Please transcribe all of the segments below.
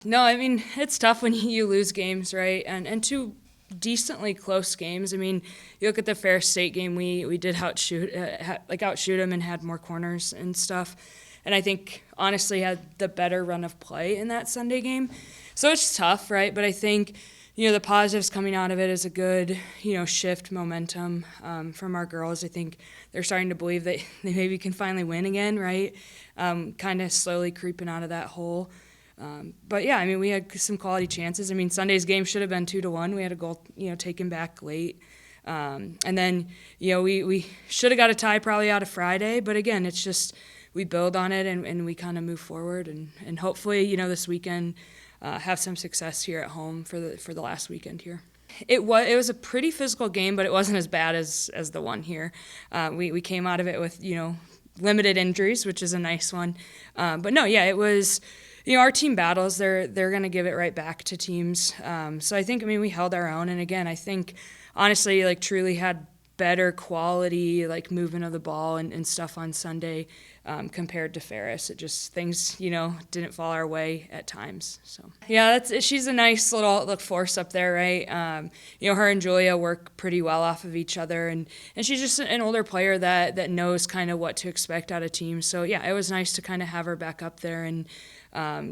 No, I mean, it's tough when you lose games, right? And two decently close games. I mean, you look at the Fair State game, we did outshoot them and had more corners and stuff. And I think honestly had the better run of play in that Sunday game. So it's tough, right? But I think the positives coming out of it is a good, shift momentum from our girls. I think they're starting to believe that they maybe can finally win again, right? Kind of slowly creeping out of that hole. But yeah, I mean, we had some quality chances. I mean, Sunday's game should have been 2-1. We had a goal, taken back late. And then, we should have got a tie probably out of Friday. But again, it's just we build on it and we kind of move forward. And hopefully, this weekend have some success here at home for the last weekend here. It was a pretty physical game, but it wasn't as bad as the one here. We came out of it with, limited injuries, which is a nice one. But no, yeah, it was our team battles, they're going to give it right back to teams. So I think, we held our own. And again, I think, honestly, truly had better quality, movement of the ball and stuff on Sunday compared to Ferris. It just, things, didn't fall our way at times. So, yeah, she's a nice little force up there, right? Her and Julia work pretty well off of each other. And she's just an older player that knows kind of what to expect out of teams. So, yeah, it was nice to kind of have her back up there and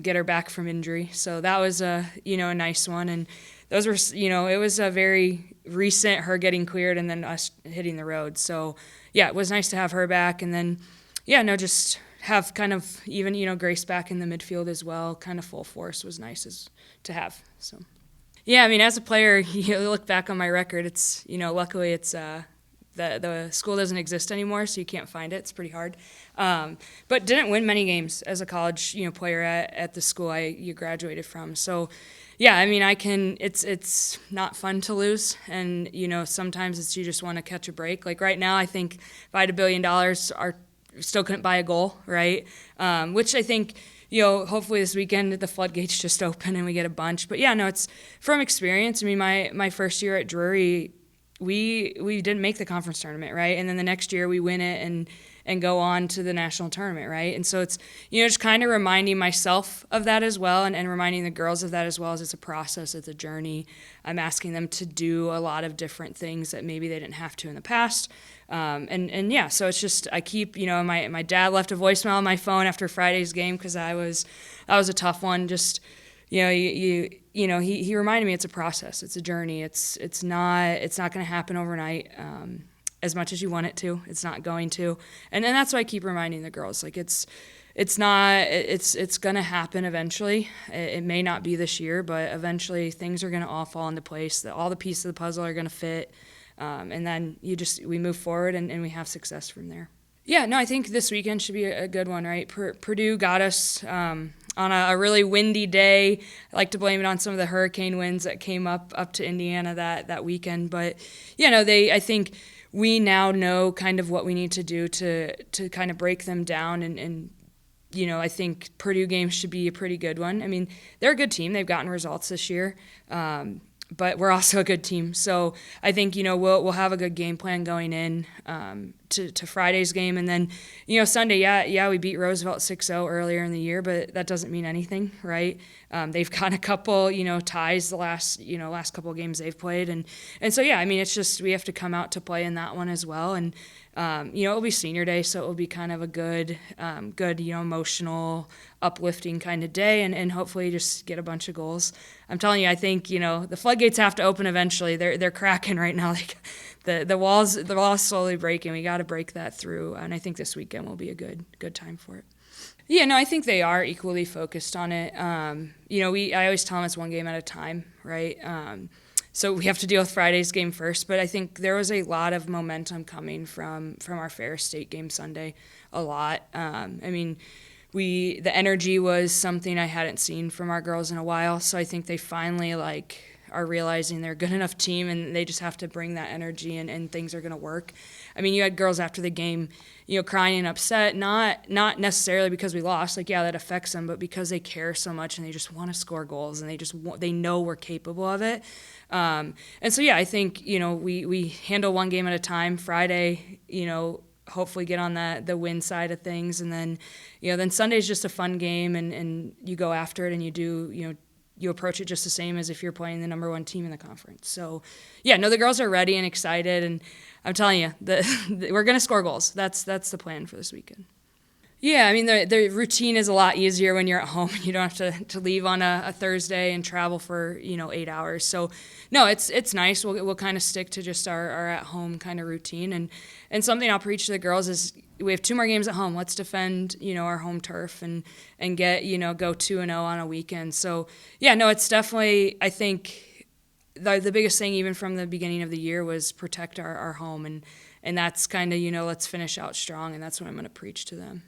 get her back from injury. So that was a nice one. And those were, it was a very recent her getting cleared and then us hitting the road. So yeah, it was nice to have her back. And then, just have kind of even, Grace back in the midfield as well. Kind of full force was nice to have. So yeah, as a player, you look back on my record, it's, luckily it's, the school doesn't exist anymore, so you can't find it. It's pretty hard. But didn't win many games as a college, player at the school you graduated from. So, yeah, it's not fun to lose. And, sometimes it's you just want to catch a break. Like right now, I think if I had $1 billion, still couldn't buy a goal, right? Which I think, hopefully this weekend the floodgates just open and we get a bunch. But yeah, no, it's from experience. My first year at Drury, we didn't make the conference tournament, right? And then the next year we win it and go on to the national tournament, right? And so it's, just kind of reminding myself of that as well and reminding the girls of that as well, as it's a process, it's a journey. I'm asking them to do a lot of different things that maybe they didn't have to in the past. And yeah, so it's just, I keep, my dad left a voicemail on my phone after Friday's game because that was a tough one. Just, he reminded me it's a process, it's a journey. It's not going to happen overnight. As much as you want it to, it's not going to. And that's why I keep reminding the girls, it's going to happen eventually. It may not be this year, but eventually things are going to all fall into place. All the pieces of the puzzle are going to fit. And then we move forward and we have success from there. Yeah, no, I think this weekend should be a good one, right? Purdue got us on a really windy day. I like to blame it on some of the hurricane winds that came up to Indiana that weekend. But, I think we now know kind of what we need to do to kind of break them down. And I think Purdue game should be a pretty good one. They're a good team. They've gotten results this year. But we're also a good team. So I think, we'll have a good game plan going in to Friday's game. And then, Sunday, we beat Roosevelt 6-0 earlier in the year, but that doesn't mean anything, right? They've got a couple, ties the last couple of games they've played. And so, yeah, it's just we have to come out to play in that one as well. And, it'll be senior day, so it'll be kind of a good, emotional, uplifting kind of day and hopefully just get a bunch of goals. I'm telling you, I think, the floodgates have to open eventually. They're cracking right now. The walls slowly breaking. We got to break that through, and I think this weekend will be a good time for it. Yeah, no, I think they are equally focused on it. I always tell them it's one game at a time, right? So we have to deal with Friday's game first, but I think there was a lot of momentum coming from our Ferris State game Sunday, a lot. The energy was something I hadn't seen from our girls in a while, so I think they finally are realizing they're a good enough team and they just have to bring that energy and things are going to work. You had girls after the game, crying and upset, not necessarily because we lost, that affects them, but because they care so much and they just want to score goals and they know we're capable of it. And so, yeah, I think, we handle one game at a time. Friday, hopefully get on the win side of things. And then, then Sunday's just a fun game, and you go after it, and you do, you approach it just the same as if you're playing the number one team in the conference. So, yeah, no, the girls are ready and excited, and I'm telling you, we're going to score goals. That's the plan for this weekend. Yeah, I mean, the routine is a lot easier when you're at home. You don't have to leave on a Thursday and travel for, 8 hours. So, no, it's nice. We'll kind of stick to just our at-home kind of routine. And something I'll preach to the girls is we have 2 more games at home. Let's defend, our home turf and get, go 2-0 on a weekend. So, yeah, no, it's definitely, I think, the biggest thing even from the beginning of the year was protect our home. And that's kind of, let's finish out strong. And that's what I'm going to preach to them.